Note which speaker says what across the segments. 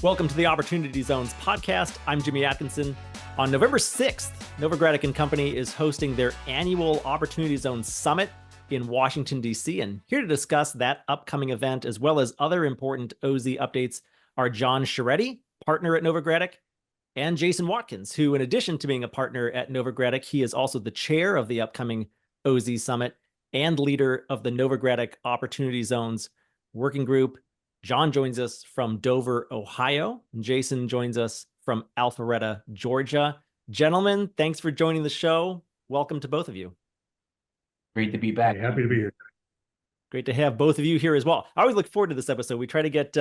Speaker 1: Welcome to the Opportunity Zones podcast. I'm Jimmy Atkinson. On November 6th, Novogradac and Company is hosting their annual Opportunity Zones Summit in Washington, D.C. And here to discuss that upcoming event, as well as other important OZ updates, are John Sciarretti, partner at Novogradac, and Jason Watkins, who, in addition to being a partner at Novogradac, he is also the chair of the upcoming OZ Summit and leader of the Novogradac Opportunity Zones Working Group. John joins us from Dover, Ohio, and Jason joins us from Alpharetta, Georgia. Gentlemen, thanks for joining the show. Welcome to both of you.
Speaker 2: Great to be back.
Speaker 3: Hey, happy to be here.
Speaker 1: Great to have both of you here as well. I always look forward to this episode. We try to get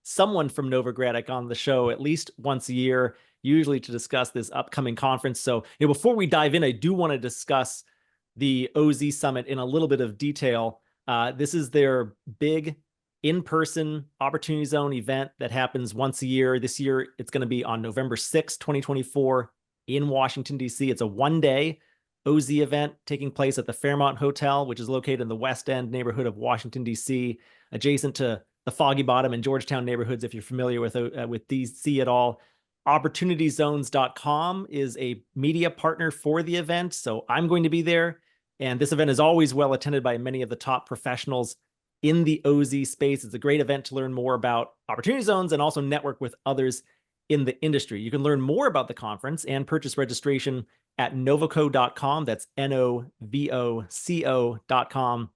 Speaker 1: someone from Novogradac on the show at least once a year, usually to discuss this upcoming conference. So before we dive in, I do want to discuss the OZ Summit in a little bit of detail. This is their big in-person Opportunity Zone event that happens once a year. This year, it's going to be on November 6th, 2024 in Washington, D.C. It's a one-day OZ event taking place at the Fairmont Hotel, which is located in the West End neighborhood of Washington, D.C., adjacent to the Foggy Bottom and Georgetown neighborhoods, if you're familiar with D.C. at all. OpportunityZones.com is a media partner for the event, so I'm going to be there. And this event is always well attended by many of the top professionals in the OZ space. It's a great event to learn more about Opportunity Zones and also network with others in the industry. You can learn more about the conference and purchase registration at novoco.com. That's NOVOCO.com.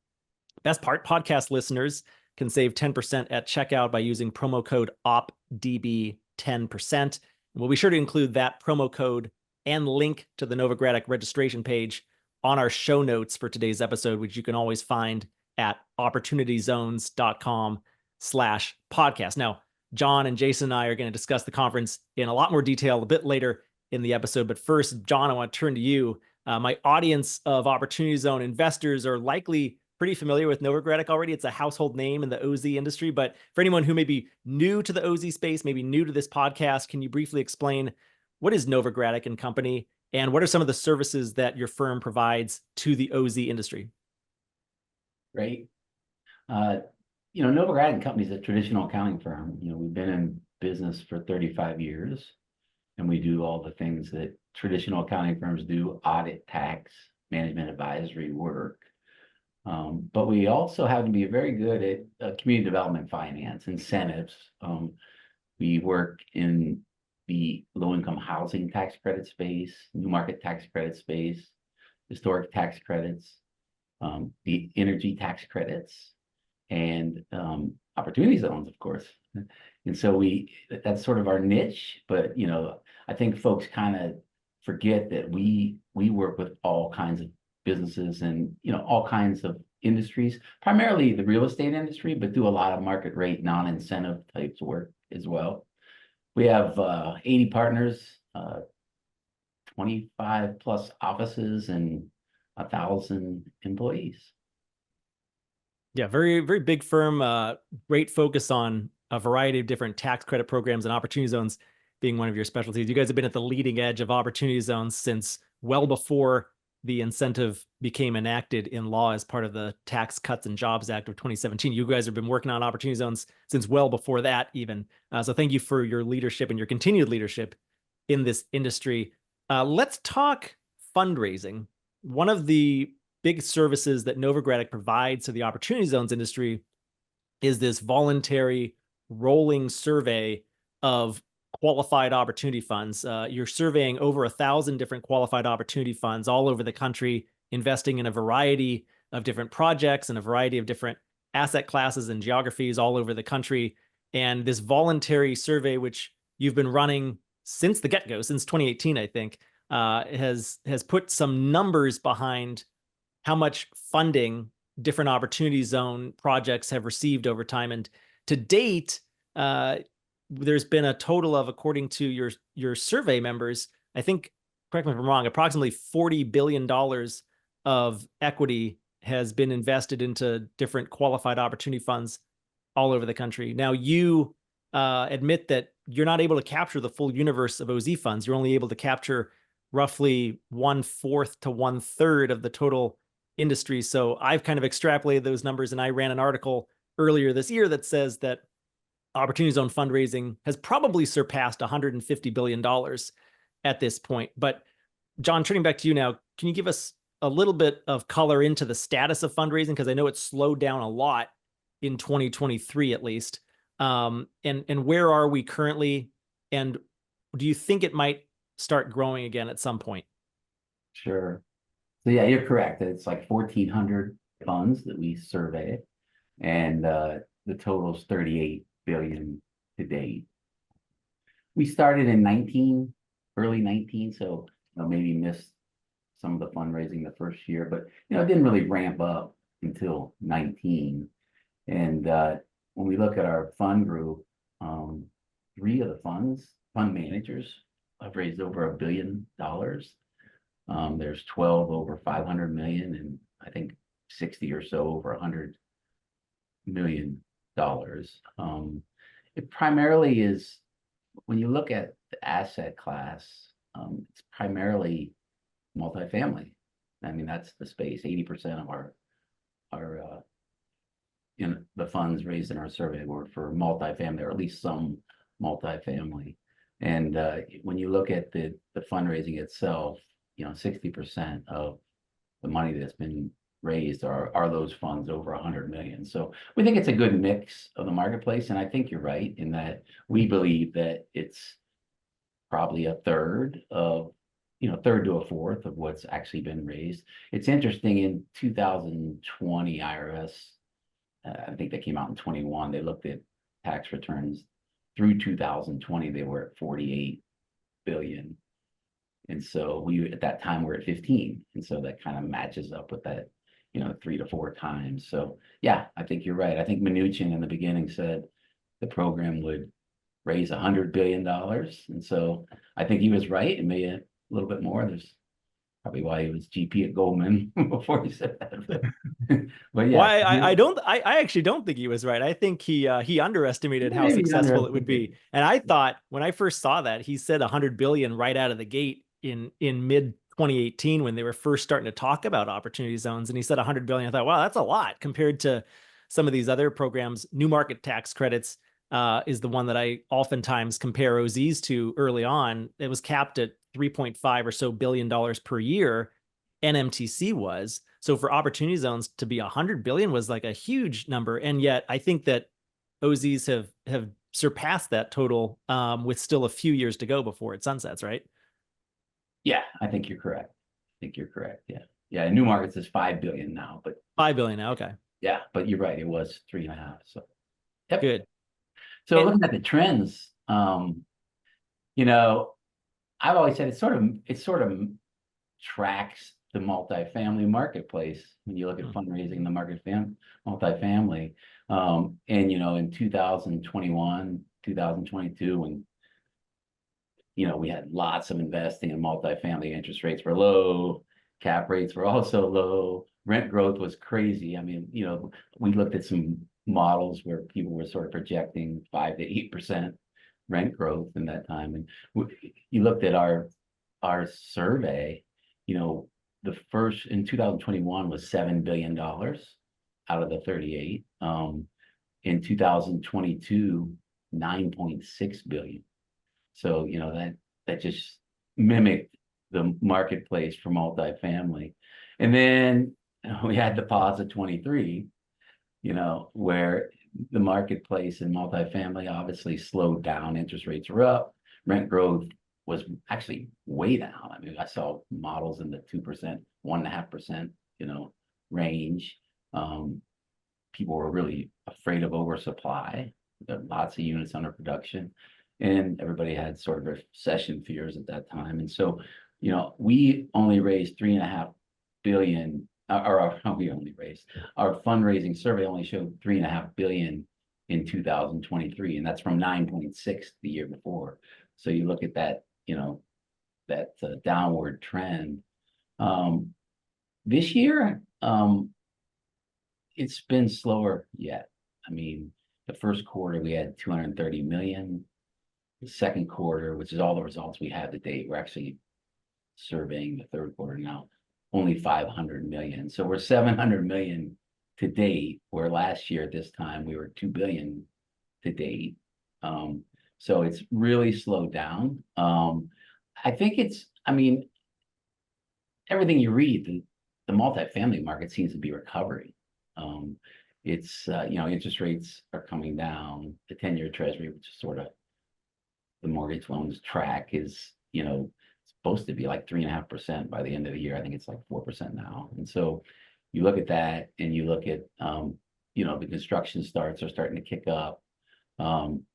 Speaker 1: Best part, podcast listeners can save 10% at checkout by using promo code OPDB10%. We'll be sure to include that promo code and link to the Novogradac registration page on our show notes for today's episode, which you can always find at opportunityzones.com/podcast. Now, John and Jason and I are going to discuss the conference in a lot more detail a bit later in the episode. But first, John, I want to turn to you. My audience of Opportunity Zone investors are likely pretty familiar with Novogradac already. It's a household name in the OZ industry. But for anyone who may be new to the OZ space, maybe new to this podcast, can you briefly explain what is Novogradac and Company, and what are some of the services that your firm provides to the OZ industry?
Speaker 2: Great. Novogradac and Company is a traditional accounting firm. We've been in business for 35 years, and we do all the things that traditional accounting firms do: audit, tax, management advisory work. But we also happen to be very good at community development finance, incentives. We work in the low-income housing tax credit space, new market tax credit space, historic tax credits, the energy tax credits, and opportunity zones, of course. And so that's sort of our niche. But I think folks kind of forget that we work with all kinds of businesses and all kinds of industries, primarily the real estate industry, but do a lot of market rate non-incentive types of work as well. We have 80 partners, 25 plus offices, and 1,000 employees.
Speaker 1: Yeah, very, very big firm, great focus on a variety of different tax credit programs, and Opportunity Zones being one of your specialties. You guys have been at the leading edge of Opportunity Zones since well before the incentive became enacted in law as part of the Tax Cuts and Jobs Act of 2017. You guys have been working on Opportunity Zones since well before that even. So thank you for your leadership and your continued leadership in this industry. Let's talk fundraising. One of the big services that Novogradac provides to the Opportunity Zones industry is this voluntary rolling survey of qualified opportunity funds. You're surveying over 1,000 different qualified opportunity funds all over the country, investing in a variety of different projects and a variety of different asset classes and geographies all over the country. And this voluntary survey, which you've been running since the get-go, since 2018, I think, has put some numbers behind how much funding different Opportunity Zone projects have received over time. And to date, there's been a total of, according to your survey members, I think, correct me if I'm wrong, approximately $40 billion of equity has been invested into different qualified opportunity funds all over the country. Now, you admit that you're not able to capture the full universe of OZ funds. You're only able to capture roughly 1/4 to 1/3 of the total industry. So I've kind of extrapolated those numbers, and I ran an article earlier this year that says that Opportunity Zone fundraising has probably surpassed $150 billion at this point. But John, turning back to you now, can you give us a little bit of color into the status of fundraising? Because I know it slowed down a lot in 2023, at least. And where are we currently? And do you think it might start growing again at some point?
Speaker 2: Sure. So yeah, you're correct. It's like 1,400 funds that we survey, and the total is 38 billion to date. We started in early 19, so maybe missed some of the fundraising the first year, but it didn't really ramp up until 19. And when we look at our fund group, 3 of the fund managers have raised over $1 billion. There's 12 over 500 million, and I think 60 or so over $100 million. It primarily is, when you look at the asset class, it's primarily multifamily. I mean, that's the space. 80% of our the funds raised in our survey were for multifamily, or at least some multifamily. And when you look at the fundraising itself, 60% of the money that's been raised are those funds over 100 million. So we think it's a good mix of the marketplace. And I think you're right in that we believe that it's probably a third to a fourth of what's actually been raised. It's interesting, in 2020 IRS, I think they came out in 21, they looked at tax returns through 2020, they were at 48 billion. And so we, at that time, we're at 15. And so that kind of matches up with that, 3 to 4 times. So yeah, I think you're right. I think Mnuchin in the beginning said the program would raise $100 billion. And so I think he was right, and maybe a little bit more. There's probably why he was GP at Goldman before he said that. But yeah.
Speaker 1: Well, I actually don't think he was right. I think he underestimated how
Speaker 2: Maybe
Speaker 1: successful it would
Speaker 2: underestimated.
Speaker 1: be. And I thought when I first saw that, he said 100 billion right out of the gate in mid 2018 when they were first starting to talk about opportunity zones, and he said 100 billion. I thought, wow, that's a lot compared to some of these other programs. New market tax credits is the one that I oftentimes compare OZs to early on. It was capped at 3.5 or so billion dollars per year. NMTC was. So for opportunity zones to be 100 billion was like a huge number. And yet I think that OZs have surpassed that total with still a few years to go before it sunsets, right?
Speaker 2: Yeah, I think you're correct. Yeah. Yeah, new markets is 5 billion now, but
Speaker 1: 5 billion now. Okay.
Speaker 2: yeah, but you're right, it was 3.5. So yep.
Speaker 1: Good.
Speaker 2: So
Speaker 1: And
Speaker 2: looking at the trends, you know, I've always said it sort of tracks the multifamily marketplace when you look at fundraising in the multifamily. And in 2021, 2022, when we had lots of investing in multifamily, interest rates were low, cap rates were also low, rent growth was crazy. I mean, we looked at some models where people were sort of projecting 5 to 8% rent growth in that time. And you looked at our survey, the first in 2021 was $7 billion out of the 38. In 2022, 9.6 billion. So, that just mimicked the marketplace for multifamily. And then we had the pause of 23, where the marketplace in multifamily obviously slowed down. Interest rates were up, rent growth was actually way down. I mean, I saw models in the 2%, 1.5%, range. People were really afraid of oversupply. There were lots of units under production, and everybody had sort of recession fears at that time. And so, we only raised 3.5 billion, our fundraising survey only showed 3.5 billion in 2023, and that's from 9.6 the year before. So you look at that, that downward trend. This year, it's been slower yet. I mean, the first quarter we had 230 million. The second quarter, which is all the results we have to date, we're actually surveying the third quarter now, only 500 million. So we're 700 million to date, where last year at this time we were 2 billion to date. So it's really slowed down. I think I mean, everything you read, the multifamily market seems to be recovering. It's interest rates are coming down. The 10-year treasury, which is sort of the mortgage loans track, is, supposed to be like 3.5% by the end of the year. I think it's like 4% now. And so you look at that and you look at, the construction starts are starting to kick up.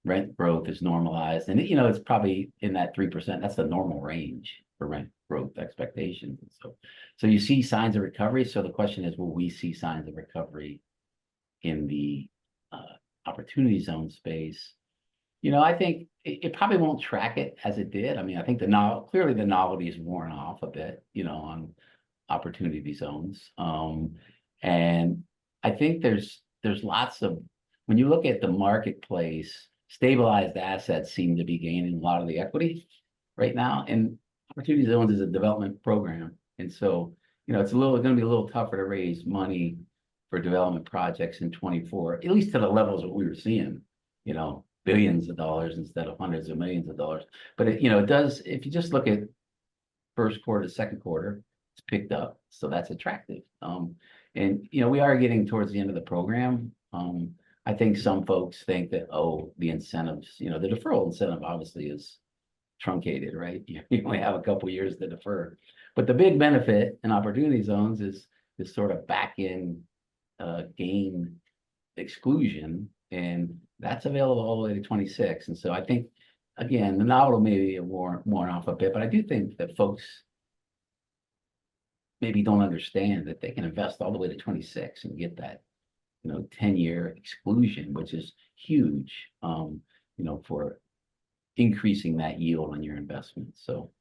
Speaker 2: Rent growth is normalized, and it's probably in that 3%. That's the normal range for rent growth expectations. And so you see signs of recovery. So the question is, will we see signs of recovery in the opportunity zone space? I think it probably won't track it as it did. I mean, I think clearly the novelty is worn off a bit, on opportunity zones. And I think there's lots of, when you look at the marketplace, stabilized assets seem to be gaining a lot of the equity right now. And opportunity zones is a development program. And so, it's going to be a little tougher to raise money for development projects in 24, at least to the levels that we were seeing, billions of dollars instead of hundreds of millions of dollars. But it does, if you just look at first quarter, second quarter, it's picked up. So that's attractive. And we are getting towards the end of the program. I think some folks think that, the incentives, the deferral incentive obviously is truncated, right? You only have a couple years to defer. But the big benefit in opportunity zones is this sort of back end gain exclusion, and that's available all the way to 26. And so I think, again, the novel may be worn off a bit, but I do think that folks maybe don't understand that they can invest all the way to 26 and get that 10-year exclusion, which is huge, for increasing that yield on your investment. So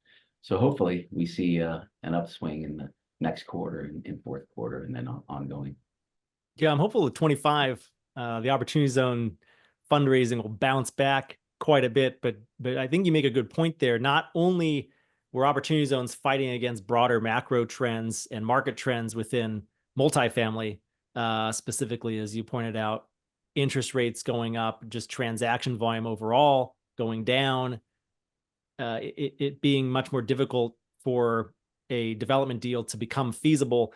Speaker 2: hopefully we see an upswing in the next quarter, in fourth quarter, and then ongoing.
Speaker 1: Yeah, I'm hopeful with 25, the opportunity zone fundraising will bounce back quite a bit, but I think you make a good point there. Not only were opportunity zones fighting against broader macro trends and market trends within multifamily, specifically, as you pointed out, interest rates going up, just transaction volume overall going down, it being much more difficult for a development deal to become feasible.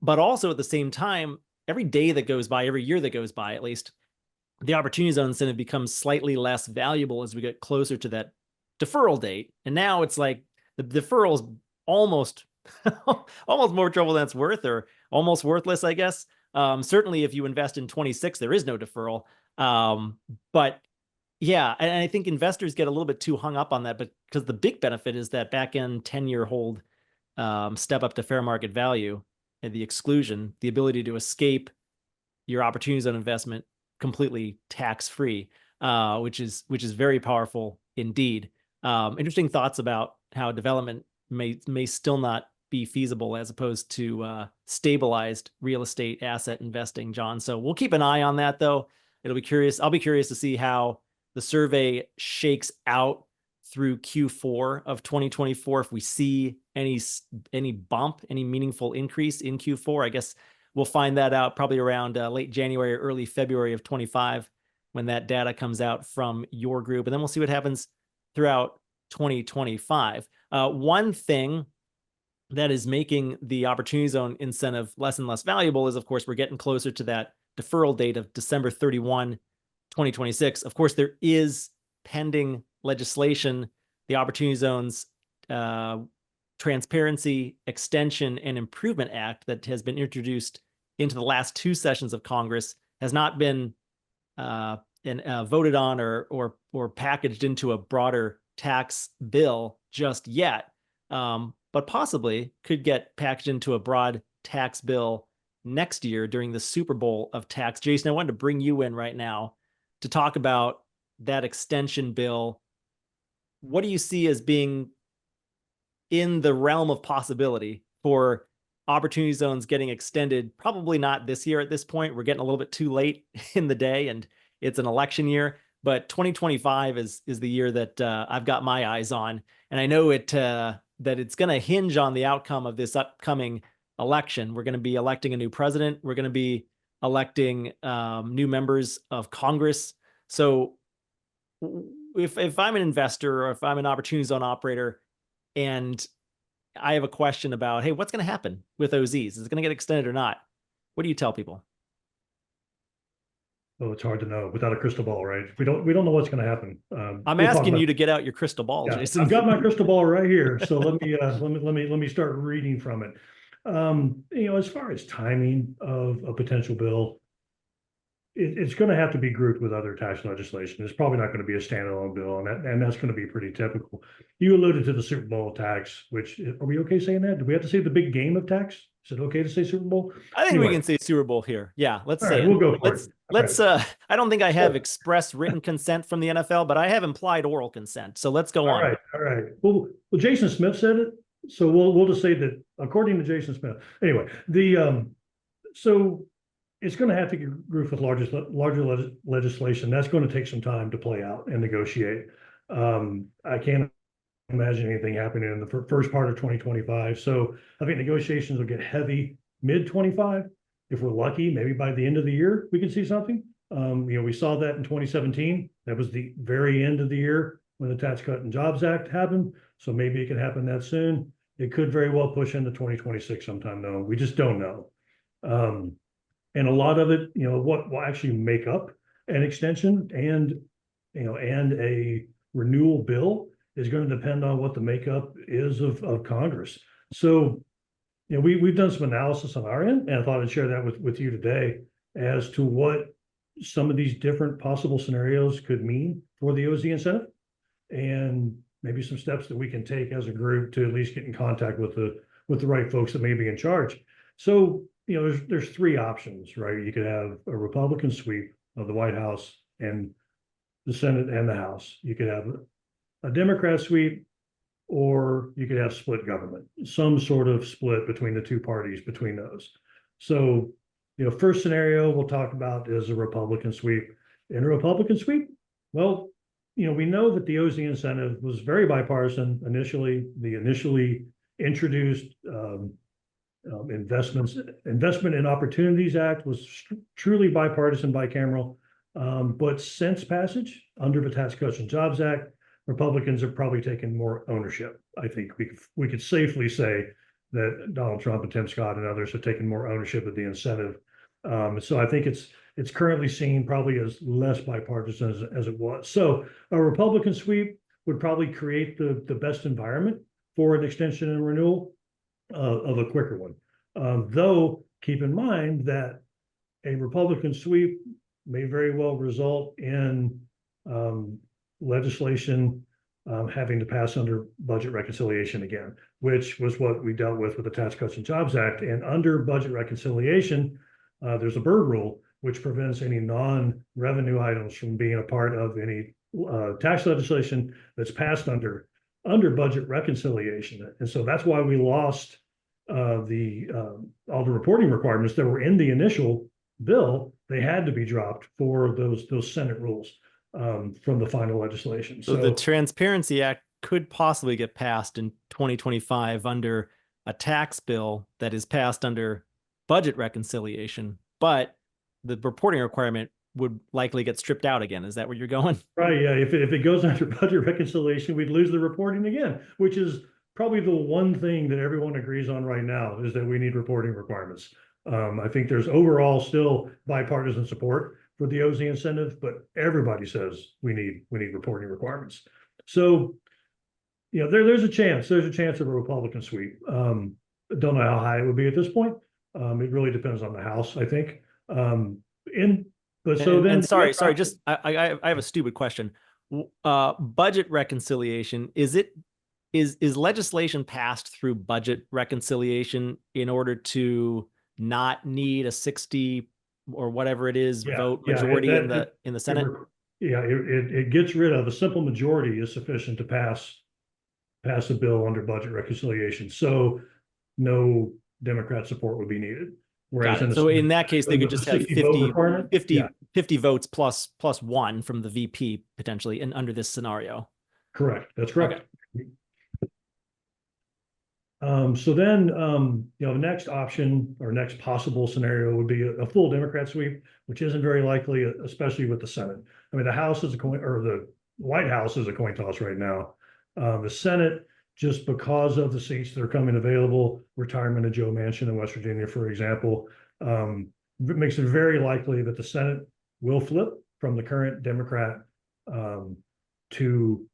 Speaker 1: But also at the same time, every day that goes by, every year that goes by, at least, the opportunity zone incentive becomes slightly less valuable as we get closer to that deferral date. And now it's like the deferral is almost more trouble than it's worth, or almost worthless, I guess. Certainly if you invest in 26, there is no deferral. But yeah, and I think investors get a little bit too hung up on that, but because the big benefit is that back end 10-year hold, step up to fair market value, and the exclusion, the ability to escape your opportunity zone investment completely tax-free, which is very powerful indeed. Interesting thoughts about how development may still not be feasible as opposed to stabilized real estate asset investing, John. So we'll keep an eye on that, though. I'll be curious to see how the survey shakes out through Q4 of 2024. If we see any bump, any meaningful increase in Q4, I guess we'll find that out probably around late January or early February of 25 when that data comes out from your group. And then we'll see what happens throughout 2025. One thing that is making the opportunity zone incentive less and less valuable is, of course, we're getting closer to that deferral date of December 31, 2026. Of course, there is pending legislation, the Opportunity Zones Transparency, Extension, and Improvement Act that has been introduced into the last two sessions of Congress, has not been voted on or packaged into a broader tax bill just yet, but possibly could get packaged into a broad tax bill next year during the Super Bowl of tax. Jason, I wanted to bring you in right now to talk about that extension bill. What do you see as being in the realm of possibility for opportunity zones getting extended? Probably not this year at this point. We're getting a little bit too late in the day, and it's an election year. But 2025 is the year that I've got my eyes on, and I know that it's going to hinge on the outcome of this upcoming election. We're going to be electing a new president. We're going to be electing new members of Congress. So if I'm an investor or if I'm an opportunity zone operator and I have a question about, hey, what's going to happen with OZs? Is it going to get extended or not? What do you tell people?
Speaker 3: Oh, it's hard to know without a crystal ball, right? We don't know what's going to happen.
Speaker 1: I'm
Speaker 3: We'll talk
Speaker 1: asking
Speaker 3: about.
Speaker 1: you to get out your crystal ball,
Speaker 3: Yeah,
Speaker 1: Jason.
Speaker 3: I've got my crystal ball right here. So let me start reading from it. As far as timing of a potential bill, it's going to have to be grouped with other tax legislation. It's probably not going to be a standalone bill, and that's going to be pretty typical. You alluded to the Super Bowl tax, which are we okay saying that? Do we have to say the big game of tax? Is it okay to say Super Bowl?
Speaker 1: I think we
Speaker 3: Anyway,
Speaker 1: can say Super Bowl here. Yeah, let's
Speaker 3: all
Speaker 1: say
Speaker 3: right,
Speaker 1: it.
Speaker 3: we'll go for it.
Speaker 1: Let's
Speaker 3: All right.
Speaker 1: I don't think I have
Speaker 3: So,
Speaker 1: express written consent from the NFL, but I have implied oral consent. So let's go on.
Speaker 3: all right. Well, Jason Smith said it, so we'll just say that according to Jason Smith. Anyway, so it's going to have to get grouped with larger legislation. That's going to take some time to play out and negotiate. I can't imagine anything happening in the first part of 2025. So I think negotiations will get heavy mid 25. If we're lucky, maybe by the end of the year, we can see something. We saw that in 2017. That was the very end of the year when the Tax Cut and Jobs Act happened. So maybe it can happen that soon. It could very well push into 2026 sometime, though. We just don't know. And a lot of it, what will actually make up an extension and a renewal bill is going to depend on what the makeup is of Congress. So, we've done some analysis on our end, and I thought I'd share that with you today as to what some of these different possible scenarios could mean for the OZ incentive, and maybe some steps that we can take as a group to at least get in contact with the right folks that may be in charge. So, there's three options, right? You could have a Republican sweep of the White House and the Senate and the House. You could have a Democrat sweep, or you could have split government, some sort of split between the two parties between those. So, first scenario we'll talk about is a Republican sweep. In a Republican sweep, well, we know that the OZ incentive was very bipartisan initially. The initially introduced Investment in Opportunities Act was truly bipartisan, bicameral. But since passage under the Tax Cuts and Jobs Act, Republicans have probably taken more ownership. I think we could safely say that Donald Trump and Tim Scott and others have taken more ownership of the incentive. So I think it's currently seen probably as less bipartisan as it was. So a Republican sweep would probably create the best environment for an extension and renewal of a quicker one. Though keep in mind that a Republican sweep may very well result in legislation having to pass under budget reconciliation again, which was what we dealt with the Tax Cuts and Jobs Act. And under budget reconciliation, there's a Byrd rule, which prevents any non-revenue items from being a part of any tax legislation that's passed under budget reconciliation. And so that's why we lost all the reporting requirements that were in the initial bill. They had to be dropped for those Senate rules from the final legislation.
Speaker 1: So the Transparency Act could possibly get passed in 2025 under a tax bill that is passed under budget reconciliation, but the reporting requirement would likely get stripped out again. Is that where you're going?
Speaker 3: Right. Yeah. If it goes under budget reconciliation, we'd lose the reporting again, which is probably the one thing that everyone agrees on right now is that we need reporting requirements. I think there's overall still bipartisan support for the OZ incentive, but everybody says we need reporting requirements. So, there's a chance of a Republican sweep. Don't know how high it would be at this point. It really depends on the House, I think.
Speaker 1: Sorry, just I have a stupid question. Budget reconciliation, is legislation passed through budget reconciliation in order to not need a 60 or whatever it is vote majority in the Senate?
Speaker 3: It gets rid of a simple majority is sufficient to pass a bill under budget reconciliation. So no Democrat support would be needed. Whereas
Speaker 1: in that case, they could just have 50 votes plus one from the VP potentially under this scenario.
Speaker 3: Correct. That's correct. Okay. So then, the next option or next possible scenario would be a full Democrat sweep, which isn't very likely, especially with the Senate. I mean, the House is a coin, or the White House is a coin toss right now. The Senate, just because of the seats that are coming available, retirement of Joe Manchin in West Virginia, for example, it makes it very likely that the Senate will flip from the current Democrat to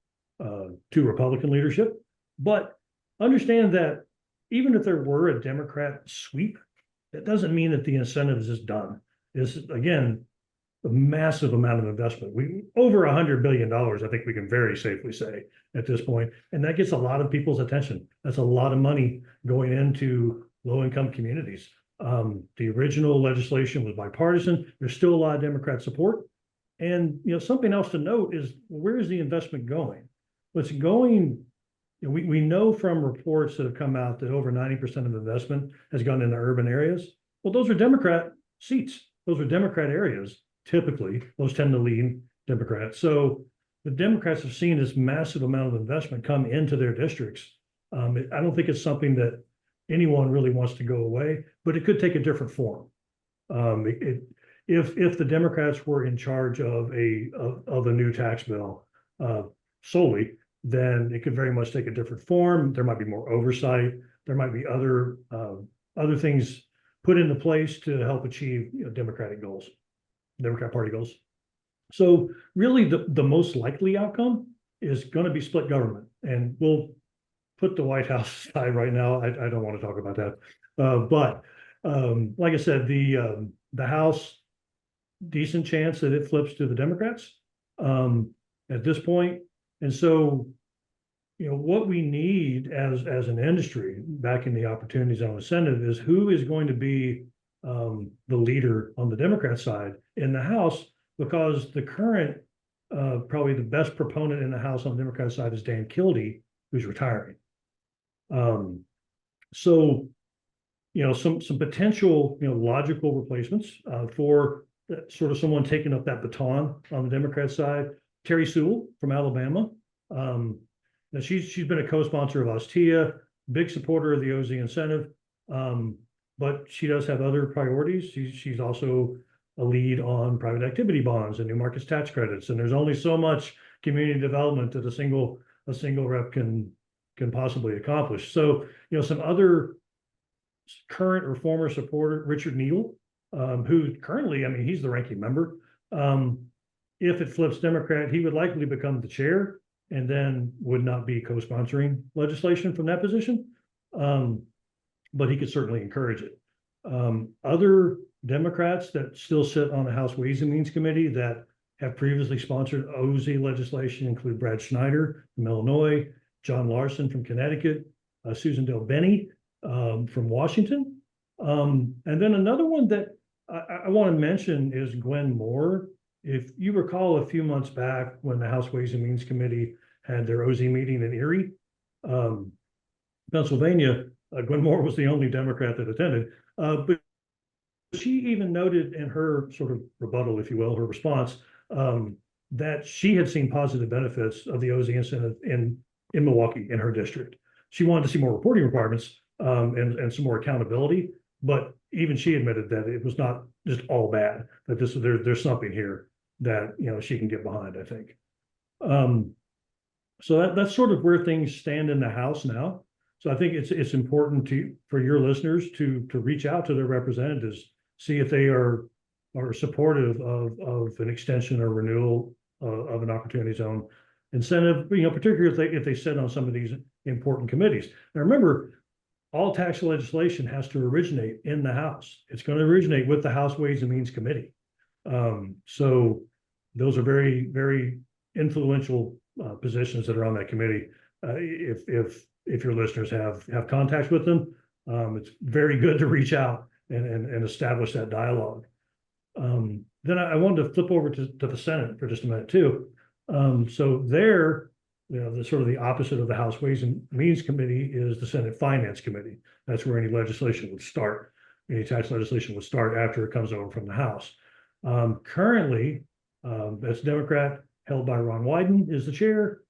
Speaker 3: Republican leadership. But understand that even if there were a Democrat sweep, that doesn't mean that the incentive is just done. It's, again, a massive amount of investment. We over $100 billion, I think we can very safely say at this point, and that gets a lot of people's attention. That's a lot of money going into low-income communities. The original legislation was bipartisan. There's still a lot of Democrat support. And something else to note is, where is the investment going? What's going, we know from reports that have come out that over 90% of investment has gone into urban areas. Well, those are Democrat seats. Those are Democrat areas. Typically, those tend to lean Democrats. So the Democrats have seen this massive amount of investment come into their districts. I don't think it's something that anyone really wants to go away, but it could take a different form. If the Democrats were in charge of a new tax bill solely, then it could very much take a different form. There might be more oversight. There might be other things put into place to help achieve Democratic goals, Democrat Party goals. So really, the most likely outcome is going to be split government, and we'll put the White House aside right now. I don't want to talk about that, but like I said, the House, decent chance that it flips to the Democrats at this point. And so, what we need as an industry back in the Opportunity Zone Senate is who is going to be the leader on the Democrat side in the House, because the current, probably the best proponent in the House on the Democrat side is Dan Kildee, who's retiring. So, some potential, logical replacements for sort of someone taking up that baton on the Democrat side. Terry Sewell from Alabama. Now she's been a co-sponsor of OSTEA, big supporter of the OZ incentive, but she does have other priorities. She's also a lead on private activity bonds and new markets tax credits, and there's only so much community development that a single rep can possibly accomplish. So, some other current or former supporter, Richard Neal, who currently, he's the ranking member. If it flips Democrat, he would likely become the chair and then would not be co-sponsoring legislation from that position. But he could certainly encourage it. Other Democrats that still sit on the House Ways and Means Committee that have previously sponsored OZ legislation include Brad Schneider from Illinois, John Larson from Connecticut, Susan Del Benny from Washington. And then another one that I want to mention is Gwen Moore. If you recall, a few months back when the House Ways and Means Committee had their OZ meeting in Erie, Pennsylvania, Gwen Moore was the only Democrat that attended. But she even noted in her sort of rebuttal, if you will, her response, that she had seen positive benefits of the OZ incentive in Milwaukee, in her district. She wanted to see more reporting requirements and some more accountability, but even she admitted that it was not just all bad, that there's something here that she can get behind, I think. So that's sort of where things stand in the House now. So I think it's important for your listeners to reach out to their representatives, see if they are supportive of an extension or renewal of an Opportunity Zone incentive, particularly if they sit on some of these important committees. Now remember, all tax legislation has to originate in the House. It's going to originate with the House Ways and Means Committee. So those are very, very influential positions that are on that committee. If your listeners have contacts with them, it's very good to reach out and establish that dialogue. Then I wanted to flip over to the Senate for just a minute too. So there, the sort of the opposite of the House Ways and Means Committee is the Senate Finance Committee. That's where any legislation would start. Any tax legislation would start after it comes over from the House. Currently, that's Democrat, held by Ron Wyden, is the chair.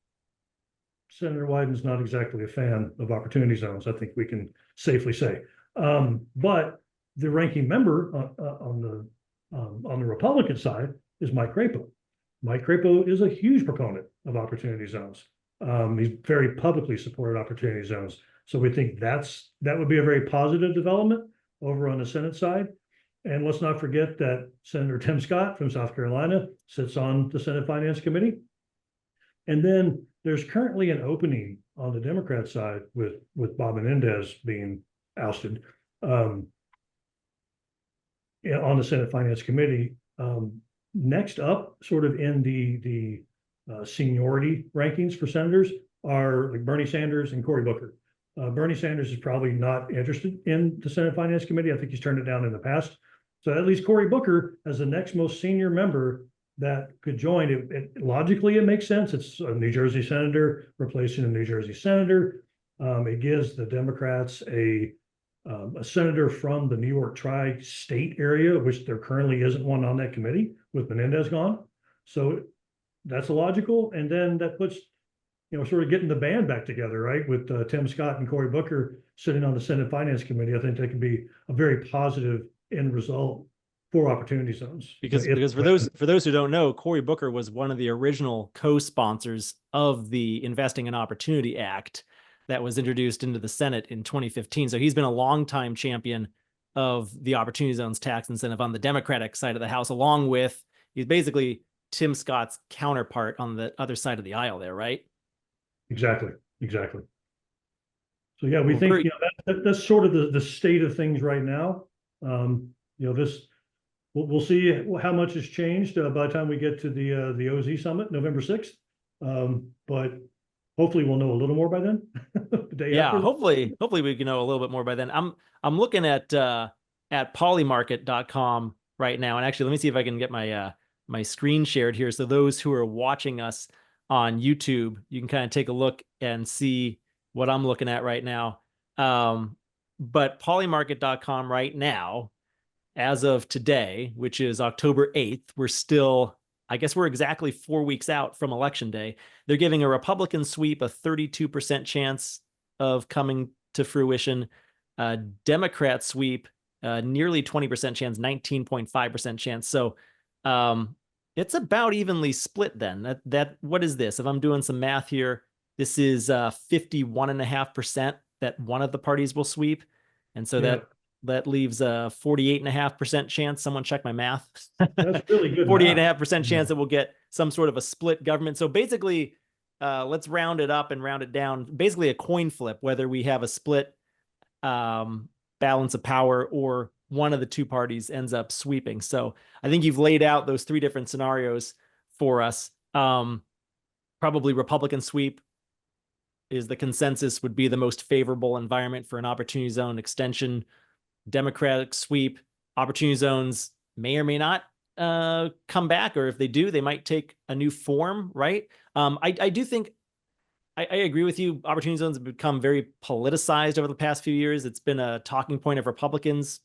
Speaker 3: Senator Wyden's not exactly a fan of opportunity zones. I think we can safely say. But the ranking member on the Republican side is Mike Crapo. Mike Crapo is a huge proponent of opportunity zones. He's very publicly supported opportunity zones. So we think that would be a very positive development over on the Senate side. And let's not forget that Senator Tim Scott from South Carolina sits on the Senate Finance Committee. And then there's currently an opening on the Democrat side with Bob Menendez being ousted on the Senate Finance Committee. Next up, sort of in the seniority rankings for senators, are like Bernie Sanders and Cory Booker. Bernie Sanders is probably not interested in the Senate Finance Committee. I think he's turned it down in the past. So at least Cory Booker, as the next most senior member that could join, logically it makes sense. It's a New Jersey senator replacing a New Jersey senator. It gives the Democrats a senator from the New York tri-state area, which there currently isn't one on that committee with Menendez gone. So that's logical. And then that puts, sort of getting the band back together, right? With Tim Scott and Cory Booker sitting on the Senate Finance Committee. I think that could be a very positive end result for opportunity zones.
Speaker 1: Because for those who don't know, Cory Booker was one of the original co-sponsors of the Investing in Opportunity Act that was introduced into the Senate in 2015. So he's been a longtime champion of the Opportunity Zones tax incentive on the Democratic side of the House, along with, he's basically Tim Scott's counterpart on the other side of the aisle there, right?
Speaker 3: Exactly. So yeah, we think that's sort of the state of things right now. We'll see how much has changed by the time we get to the OZ Summit, November 6th. But hopefully we'll know a little more by then.
Speaker 1: Hopefully we can know a little bit more by then. I'm looking at polymarket.com right now, and actually let me see if I can get my my screen shared here. So those who are watching us on YouTube, you can kind of take a look and see what I'm looking at right now. But polymarket.com right now, as of today, which is October 8th, we're exactly 4 weeks out from Election Day. They're giving a Republican sweep a 32% chance of coming to fruition. Democrat sweep, nearly 20% chance, 19.5% chance. So it's about evenly split then. What is this? If I'm doing some math here, this is 51.5% that one of the parties will sweep. And so that leaves a 48.5% chance. Someone check my math.
Speaker 3: That's really good.
Speaker 1: 48.5% chance that we'll get some sort of a split government. So basically, let's round it up and round it down. Basically a coin flip, whether we have a split balance of power or one of the two parties ends up sweeping. So I think you've laid out those three different scenarios for us. Probably Republican sweep is the consensus, would be the most favorable environment for an opportunity zone extension. Democratic sweep, opportunity zones may or may not come back, or if they do, they might take a new form, right? I do think I agree with you. Opportunity zones have become very politicized over the past few years. It's been a talking point of Republicans.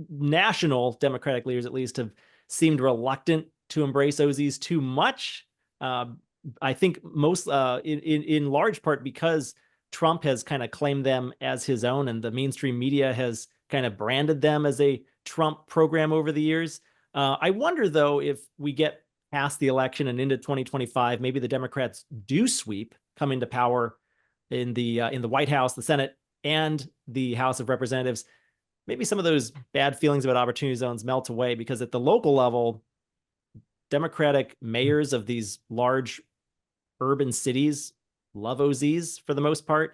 Speaker 1: National Democratic leaders, at least, have seemed reluctant to embrace OZs too much. I think most in large part because Trump has kind of claimed them as his own, and the mainstream media has kind of branded them as a Trump program over the years. I wonder, though, if we get past the election and into 2025, maybe the Democrats do sweep, come into power in the White House, the Senate, and the House of Representatives. Maybe some of those bad feelings about opportunity zones melt away, because at the local level, Democratic mayors of these large urban cities love OZs for the most part.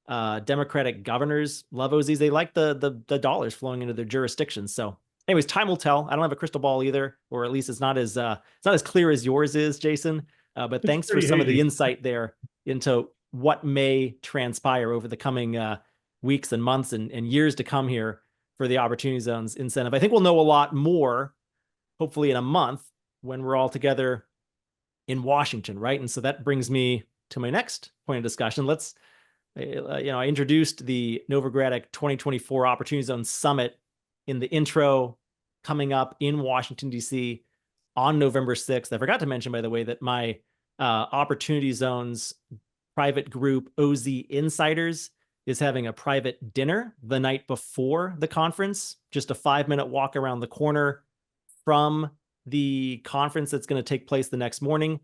Speaker 1: Democratic governors love OZs. They like the dollars flowing into their jurisdictions. So anyways, time will tell. I don't have a crystal ball either, or at least it's not as clear as yours is, Jason. But thanks for some of the insight there into what may transpire over the coming weeks and months and years to come here for the Opportunity Zones incentive. I think we'll know a lot more, hopefully in a month, when we're all together in Washington, right? And so that brings me to my next point of discussion. Let's, I introduced the Novogradac 2024 Opportunity Zones Summit in the intro, coming up in Washington, D.C. on November 6th. I forgot to mention, by the way, that my Opportunity Zones private group, OZ Insiders, is having a private dinner the night before the conference, just a 5-minute walk around the corner from the conference that's going to take place the next morning.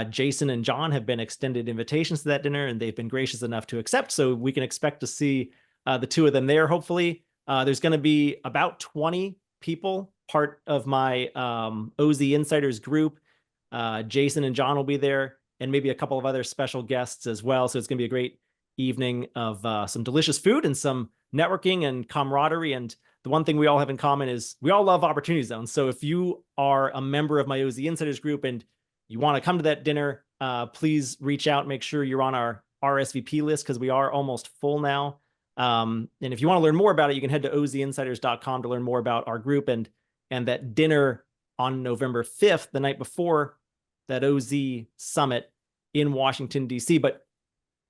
Speaker 1: Jason and John have been extended invitations to that dinner, and they've been gracious enough to accept. So we can expect to see the two of them there, hopefully. There's going to be about 20 people, part of my OZ Insiders group. Jason and John will be there, and maybe a couple of other special guests as well. So it's going to be a great evening of some delicious food and some networking and camaraderie. And the one thing we all have in common is we all love Opportunity Zones. So if you are a member of my OZ Insiders group and you want to come to that dinner, please reach out, make sure you're on our RSVP list, because we are almost full now. And if you want to learn more about it, you can head to ozinsiders.com to learn more about our group and that dinner on November 5th, the night before that OZ Summit in Washington, D.C. But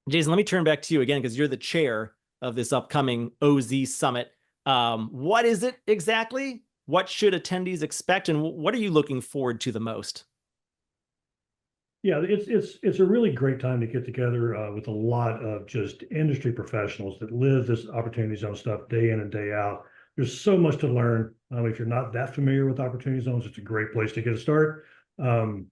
Speaker 1: Jason, let me turn back to you again, because you're the chair of this upcoming OZ Summit. What is it exactly? What should attendees expect? And what are you looking forward to the most?
Speaker 3: Yeah, it's a really great time to get together with a lot of just industry professionals that live this Opportunity Zone stuff day in and day out. There's so much to learn. If you're not that familiar with Opportunity Zones, it's a great place to get a start. And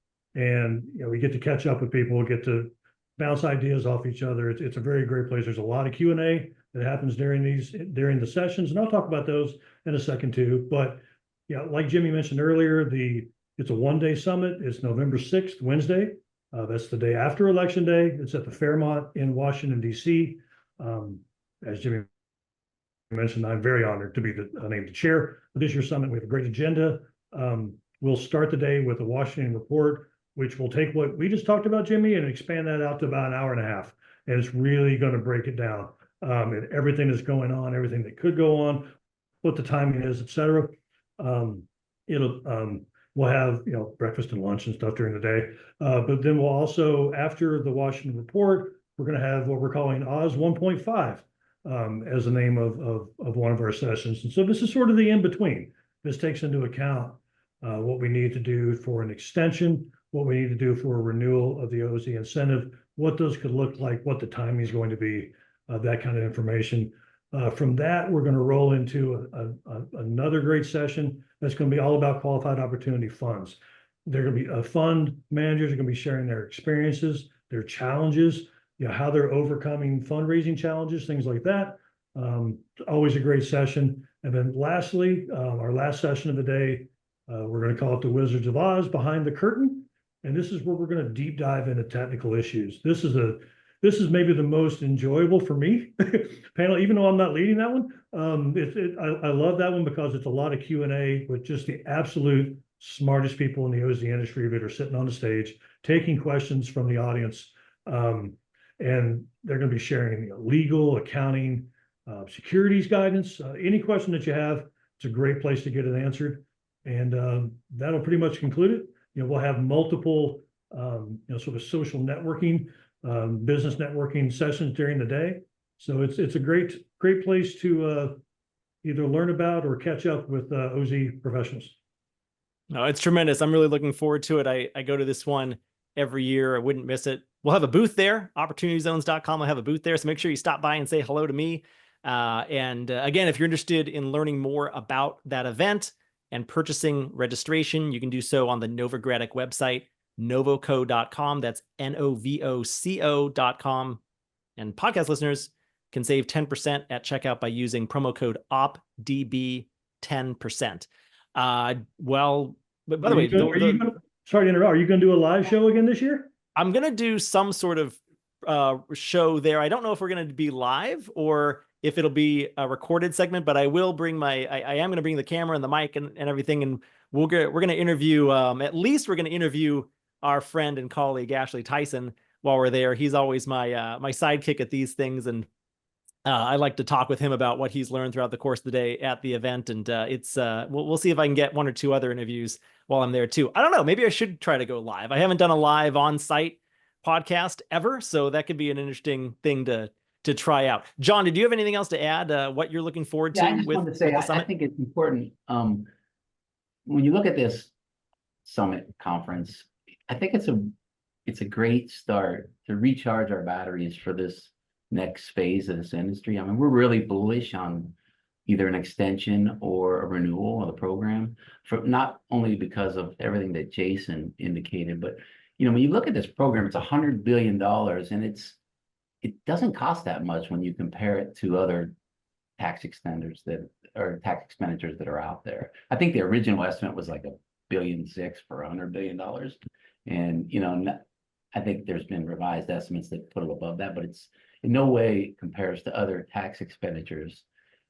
Speaker 3: we get to catch up with people, get to bounce ideas off each other. It's a very great place. There's a lot of Q&A that happens during the sessions, and I'll talk about those in a second too. But like Jimmy mentioned earlier, it's a one-day summit. It's November 6th, Wednesday. That's the day after Election Day. It's at the Fairmont in Washington, D.C. As Jimmy mentioned, I'm very honored to be named the chair of this year's summit. We have a great agenda. We'll start the day with a Washington report, which will take what we just talked about, Jimmy, and expand that out to about an hour and a half. And it's really going to break it down. And everything that's going on, everything that could go on, what the timing is, et cetera. We'll have breakfast and lunch and stuff during the day. But then we'll also, after the Washington report, we're going to have what we're calling Oz 1.5 as the name of one of our sessions. And so this is sort of the in-between. This takes into account what we need to do for an extension, what we need to do for a renewal of the OZ incentive, what those could look like, what the timing is going to be, that kind of information. From that, we're going to roll into another great session that's going to be all about qualified opportunity funds. They're going to be fund managers are going to be sharing their experiences, their challenges, how they're overcoming fundraising challenges, things like that. Always a great session. And then lastly, our last session of the day, we're going to call it the Wizards of Oz Behind the Curtain. And this is where we're going to deep dive into technical issues. This is maybe the most enjoyable for me panel, even though I'm not leading that one. I love that one because it's a lot of Q&A with just the absolute smartest people in the OZ industry that are sitting on the stage, taking questions from the audience. And they're going to be sharing legal, accounting, securities guidance, any question that you have. It's a great place to get it answered. And that'll pretty much conclude it. We'll have multiple, sort of social networking, business networking sessions during the day. So it's a great place to either learn about or catch up with OZ professionals.
Speaker 1: No, it's tremendous. I'm really looking forward to it. I go to this one every year. I wouldn't miss it. We'll have a booth there. OpportunityZones.com will have a booth there. So make sure you stop by and say hello to me. And again, if you're interested in learning more about that event and purchasing registration, you can do so on the Novogradac website, novoco.com. That's NOVOCO.com. And podcast listeners can save 10% at checkout by using promo code OPDB10%. Well, but by the way,
Speaker 3: sorry to interrupt. Are you going to do a live show again this year?
Speaker 1: I'm going to do some sort of show there. I don't know if we're going to be live or if it'll be a recorded segment, but I will bring I am going to bring the camera and the mic and everything. And we're going to interview, at least we're going to interview our friend and colleague, Ashley Tyson, while we're there. He's always my sidekick at these things. And I like to talk with him about what he's learned throughout the course of the day at the event. And we'll see if I can get one or two other interviews while I'm there too. I don't know. Maybe I should try to go live. I haven't done a live on-site podcast ever, so that could be an interesting thing to try out. John, did you have anything else to add? What you're looking forward to?
Speaker 2: I just wanted to say, I think it's important when you look at this summit conference. I think it's it's a great start to recharge our batteries for this next phase of this industry. I mean, we're really bullish on either an extension or a renewal of the program, for not only because of everything that Jason indicated, but when you look at this program, it's $100 billion, and it doesn't cost that much when you compare it to other tax extenders that or tax expenditures that are out there. I think the original estimate was like $1.6 billion for $100 billion. And I think there's been revised estimates that put it above that, but it's in no way compares to other tax expenditures.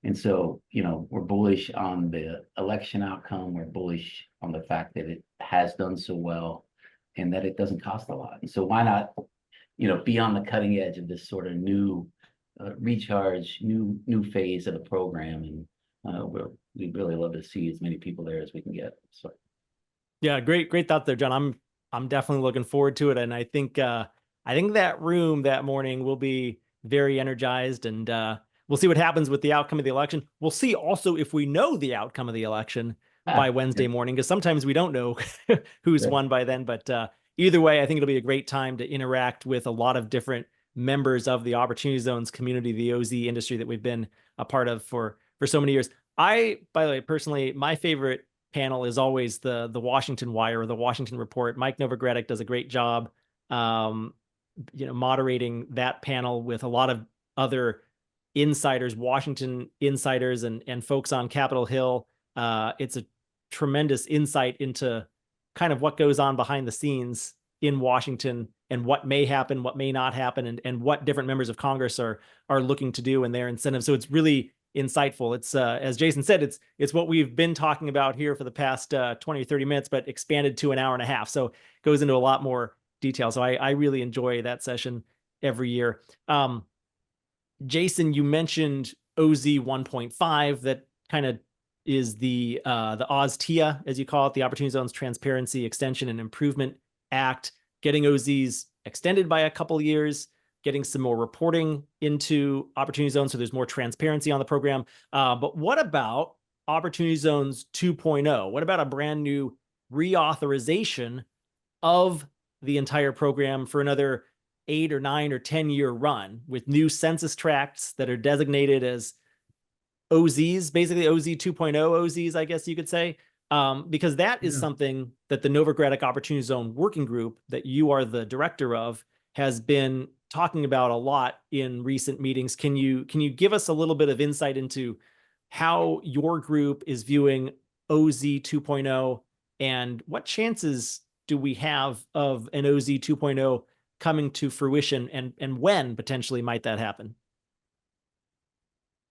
Speaker 2: And so, we're bullish on the election outcome. We're bullish on the fact that it has done so well and that it doesn't cost a lot. And so why not, be on the cutting edge of this sort of new recharge, new phase of the program. And we'd really love to see as many people there as we can get. So.
Speaker 1: Yeah, great thought there, John. I'm definitely looking forward to it. And I think that room that morning will be very energized, and we'll see what happens with the outcome of the election. We'll see also if we know the outcome of the election by Wednesday morning, because sometimes we don't know who's won by then. But either way, I think it'll be a great time to interact with a lot of different members of the Opportunity Zones community, the OZ industry that we've been a part of for so many years. By the way, personally, my favorite panel is always the Washington Wire or the Washington Report. Mike Novogradac does a great job, moderating that panel with a lot of other insiders, Washington insiders, and folks on Capitol Hill. It's a tremendous insight into kind of what goes on behind the scenes in Washington and what may happen, what may not happen, and what different members of Congress are looking to do and their incentives. So it's really insightful. It's as Jason said, it's what we've been talking about here for the past 20 or 30 minutes, but expanded to an hour and a half. So it goes into a lot more detail. So I really enjoy that session every year. Jason, you mentioned OZ 1.5, that kind of is the OZTIA, as you call it, the Opportunity Zones Transparency Extension and Improvement Act, getting OZs extended by a couple years, getting some more reporting into Opportunity Zones so there's more transparency on the program. But what about Opportunity Zones 2.0? What about a brand new reauthorization of the entire program for another 8 or 9 or 10-year run with new census tracts that are designated as OZs, basically OZ 2.0 OZs, I guess you could say, because that is something that the Novogradac Opportunity Zone Working Group that you are the director of has been talking about a lot in recent meetings. Can you give us a little bit of insight into how your group is viewing OZ 2.0 and what chances do we have of an OZ 2.0 coming to fruition, and when potentially might that happen?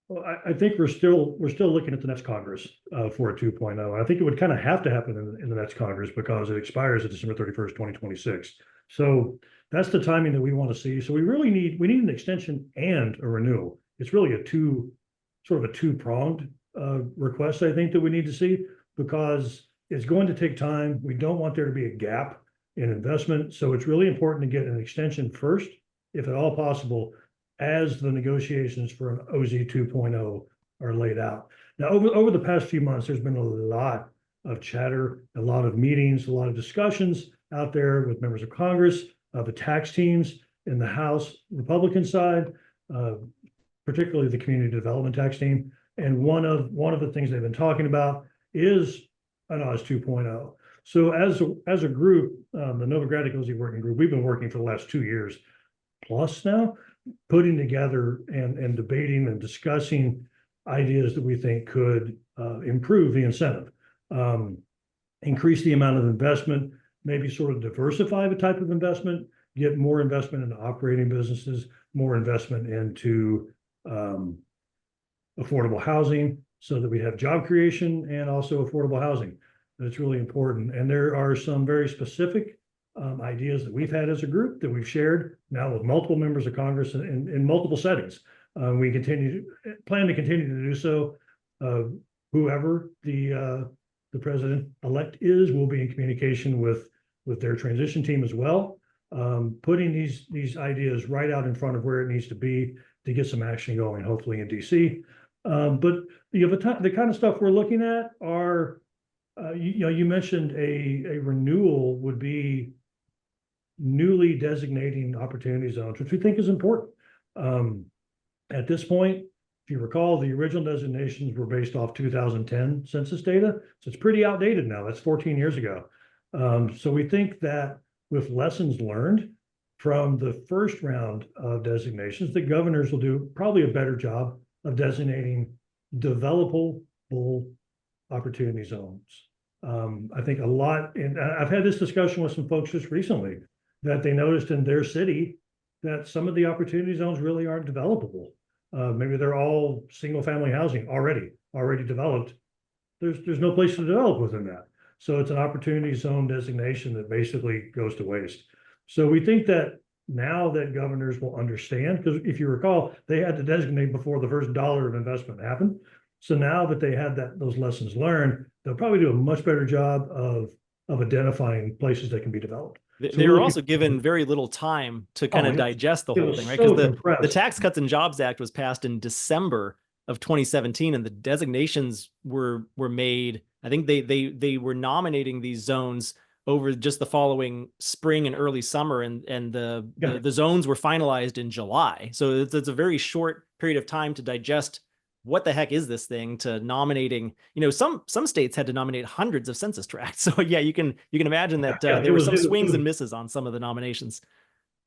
Speaker 3: Well, I think we're still looking at the next Congress for a 2.0. I think it would kind of have to happen in the next Congress because it expires at December 31st, 2026. So that's the timing that we want to see. So we need an extension and a renewal. It's really a two-pronged request, I think, that we need to see, because it's going to take time. We don't want there to be a gap in investment. So it's really important to get an extension first, if at all possible, as the negotiations for an OZ 2.0 are laid out. Now, over the past few months, there's been a lot of chatter, a lot of meetings, a lot of discussions out there with members of Congress, the tax teams in the House Republican side, particularly the community development tax team. And one of the things they've been talking about is an OZ 2.0. So as a group, the Novogradac OZ Working Group, we've been working for the last 2 years plus now, putting together and debating and discussing ideas that we think could improve the incentive, increase the amount of investment, maybe sort of diversify the type of investment, get more investment into operating businesses, more investment into affordable housing so that we have job creation and also affordable housing. That's really important. And there are some very specific ideas that we've had as a group that we've shared now with multiple members of Congress in multiple settings. We plan to continue to do so. Whoever the president-elect is will be in communication with their transition team as well, putting these ideas right out in front of where it needs to be to get some action going, hopefully in DC. But the kind of stuff we're looking at are, you mentioned a renewal would be newly redesignating opportunity zones, which we think is important. At this point, if you recall, the original designations were based off 2010 census data. So it's pretty outdated now. That's 14 years ago. So we think that with lessons learned from the first round of designations, the governors will do probably a better job of designating developable opportunity zones. I think a lot, and I've had this discussion with some folks just recently, that they noticed in their city that some of the opportunity zones really aren't developable. Maybe they're all single family housing already developed. There's no place to develop within that. So it's an opportunity zone designation that basically goes to waste. So we think that now that governors will understand, because if you recall, they had to designate before the first dollar of investment happened. So now that they had those lessons learned, they'll probably do a much better job of identifying places that can be developed.
Speaker 1: They were also given very little time to kind of digest the whole thing, right? Because the Tax Cuts and Jobs Act was passed in December of 2017, and the designations were made. I think they were nominating these zones over just the following spring and early summer, and the zones were finalized in July. So it's a very short period of time to digest what the heck is this thing, to nominating. Some states had to nominate hundreds of census tracts. So yeah, you can imagine that there were some swings and misses on some of the nominations.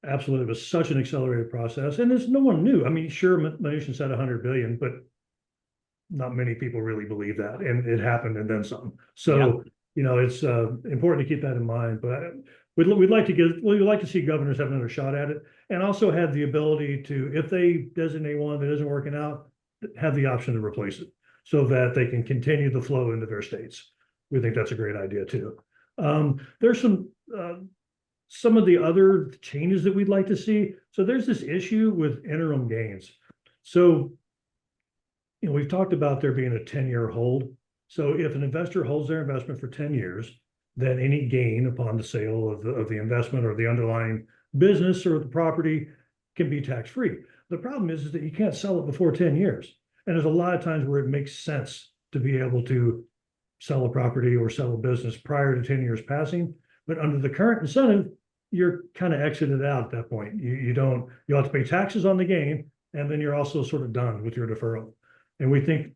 Speaker 3: Absolutely. It was such an accelerated process, and no one knew. I mean, sure, Mnuchin said 100 billion, but not many people really believe that, and it happened and then some. So it's important to keep that in mind. But we'd like to see governors have another shot at it, and also have the ability to, if they designate one that isn't working out, have the option to replace it so that they can continue the flow into their states. We think that's a great idea too. There's some of the other changes that we'd like to see. So there's this issue with interim gains. So, we've talked about there being a 10-year hold. So if an investor holds their investment for 10 years, then any gain upon the sale of the investment or the underlying business or the property can be tax-free. The problem is that you can't sell it before 10 years. And there's a lot of times where it makes sense to be able to sell a property or sell a business prior to 10 years passing. But under the current incentive, you're kind of exited out at that point. You have to pay taxes on the gain, and then you're also sort of done with your deferral. And we think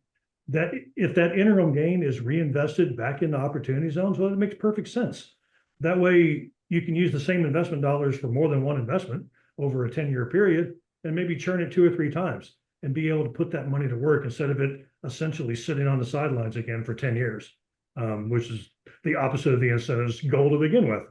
Speaker 3: that if that interim gain is reinvested back into opportunity zones, well, it makes perfect sense. That way you can use the same investment dollars for more than one investment over a 10-year period, and maybe churn it 2 or 3 times and be able to put that money to work instead of it essentially sitting on the sidelines again for 10 years, which is the opposite of the incentive's goal to begin with.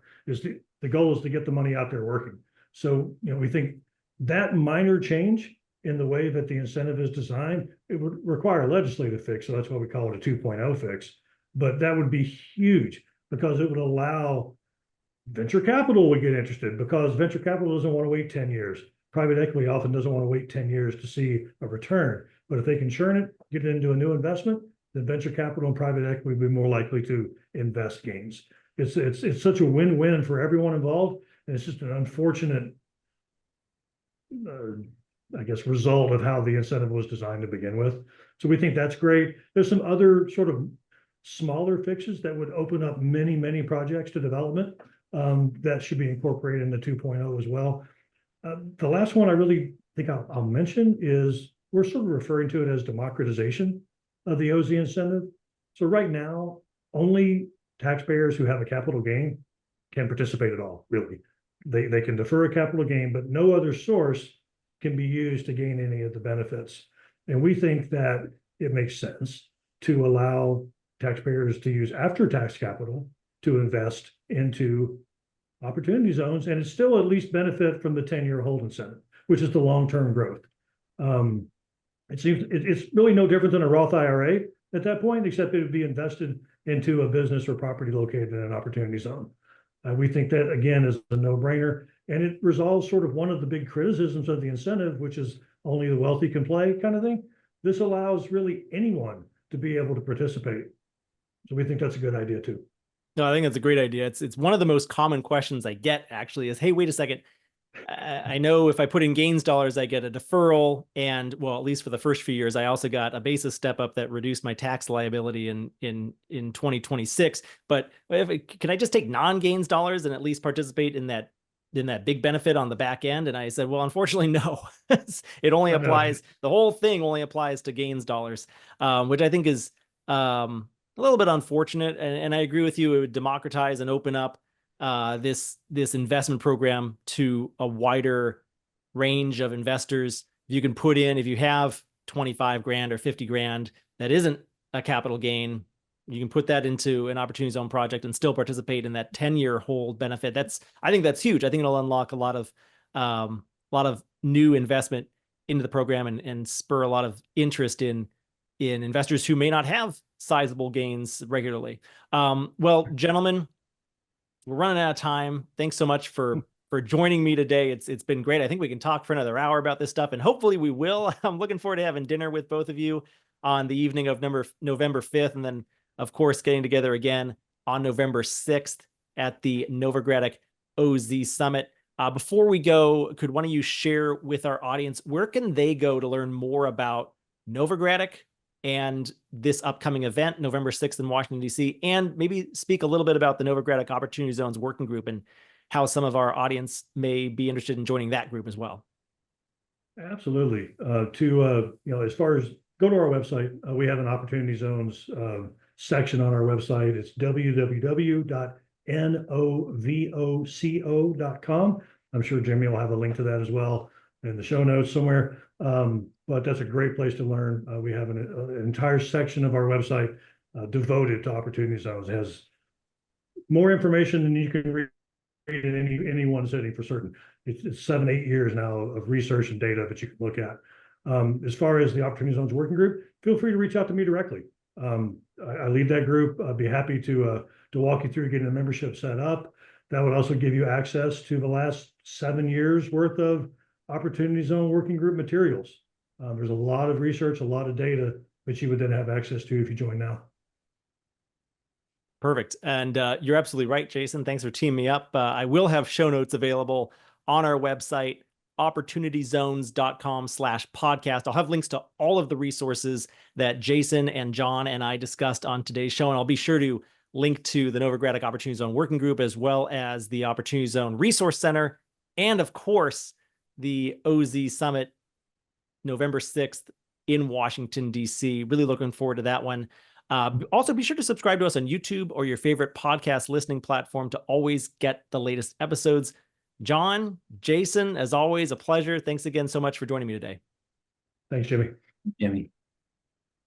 Speaker 3: The goal is to get the money out there working. So, we think that minor change in the way that the incentive is designed, it would require a legislative fix. So that's why we call it a 2.0 fix. But that would be huge, because it would allow venture capital to get interested, because venture capital doesn't want to wait 10 years. Private equity often doesn't want to wait 10 years to see a return. But if they can churn it, get it into a new investment, then venture capital and private equity would be more likely to invest gains. It's such a win-win for everyone involved. And it's just an unfortunate, result of how the incentive was designed to begin with. So we think that's great. There's some other sort of smaller fixes that would open up many, many projects to development that should be incorporated in the 2.0 as well. The last one I really think I'll mention is we're sort of referring to it as democratization of the OZ incentive. So right now, only taxpayers who have a capital gain can participate at all, really. They can defer a capital gain, but no other source can be used to gain any of the benefits. And we think that it makes sense to allow taxpayers to use after-tax capital to invest into opportunity zones, and it's still at least benefit from the 10-year hold incentive, which is the long-term growth. It seems it's really no different than a Roth IRA at that point, except it would be invested into a business or property located in an opportunity zone. We think that, again, is a no-brainer, and it resolves sort of one of the big criticisms of the incentive, which is only the wealthy can play kind of thing. This allows really anyone to be able to participate. So we think that's a good idea too.
Speaker 1: No, I think that's a great idea. It's one of the most common questions I get, actually, is, hey, wait a second. I know if I put in gains dollars, I get a deferral. And well, at least for the first few years, I also got a basis step up that reduced my tax liability in 2026. But can I just take non-gains dollars and at least participate in that big benefit on the back end? And I said, well, unfortunately, no. It only
Speaker 3: I know.
Speaker 1: applies, the whole thing only applies to gains dollars, which I think is a little bit unfortunate. And I agree with you. It would democratize and open up this investment program to a wider range of investors. You can put in, if you have 25 grand or 50 grand, that isn't a capital gain, you can put that into an opportunity zone project and still participate in that 10-year hold benefit. I think that's huge. I think it'll unlock a lot of new investment into the program and spur a lot of interest in investors who may not have sizable gains regularly. Well, gentlemen, we're running out of time. Thanks so much for joining me today. It's been great. I think we can talk for another hour about this stuff, and hopefully we will. I'm looking forward to having dinner with both of you on the evening of November 5th, and then, of course, getting together again on November 6th at the Novogradac OZ Summit. Before we go, could one of you share with our audience, where can they go to learn more about Novogradac and this upcoming event, November 6th in Washington, D.C., and maybe speak a little bit about the Novogradac Opportunity Zones Working Group and how some of our audience may be interested in joining that group as well?
Speaker 3: Absolutely. As far as go to our website, we have an Opportunity Zones section on our website. It's www.novoco.com. I'm sure Jimmy will have a link to that as well in the show notes somewhere. But that's a great place to learn. We have an entire section of our website devoted to Opportunity Zones. It has more information than you can read in any one sitting for certain. It's 7-8 years now of research and data that you can look at. As far as the Opportunity Zones Working Group, feel free to reach out to me directly. I lead that group. I'd be happy to walk you through getting a membership set up. That would also give you access to the last 7 years worth of Opportunity Zone Working Group materials. There's a lot of research, a lot of data that you would then have access to if you join now.
Speaker 1: Perfect. And you're absolutely right, Jason. Thanks for teaming me up. I will have show notes available on our website, opportunityzones.com/podcast. I'll have links to all of the resources that Jason and John and I discussed on today's show. And I'll be sure to link to the Novogradac Opportunity Zone Working Group, as well as the Opportunity Zone Resource Center. And of course, the OZ Summit, November 6th in Washington, D.C. Really looking forward to that one. Also, be sure to subscribe to us on YouTube or your favorite podcast listening platform to always get the latest episodes. John, Jason, as always, a pleasure. Thanks again so much for joining me today.
Speaker 3: Thanks, Jimmy.
Speaker 2: Jimmy.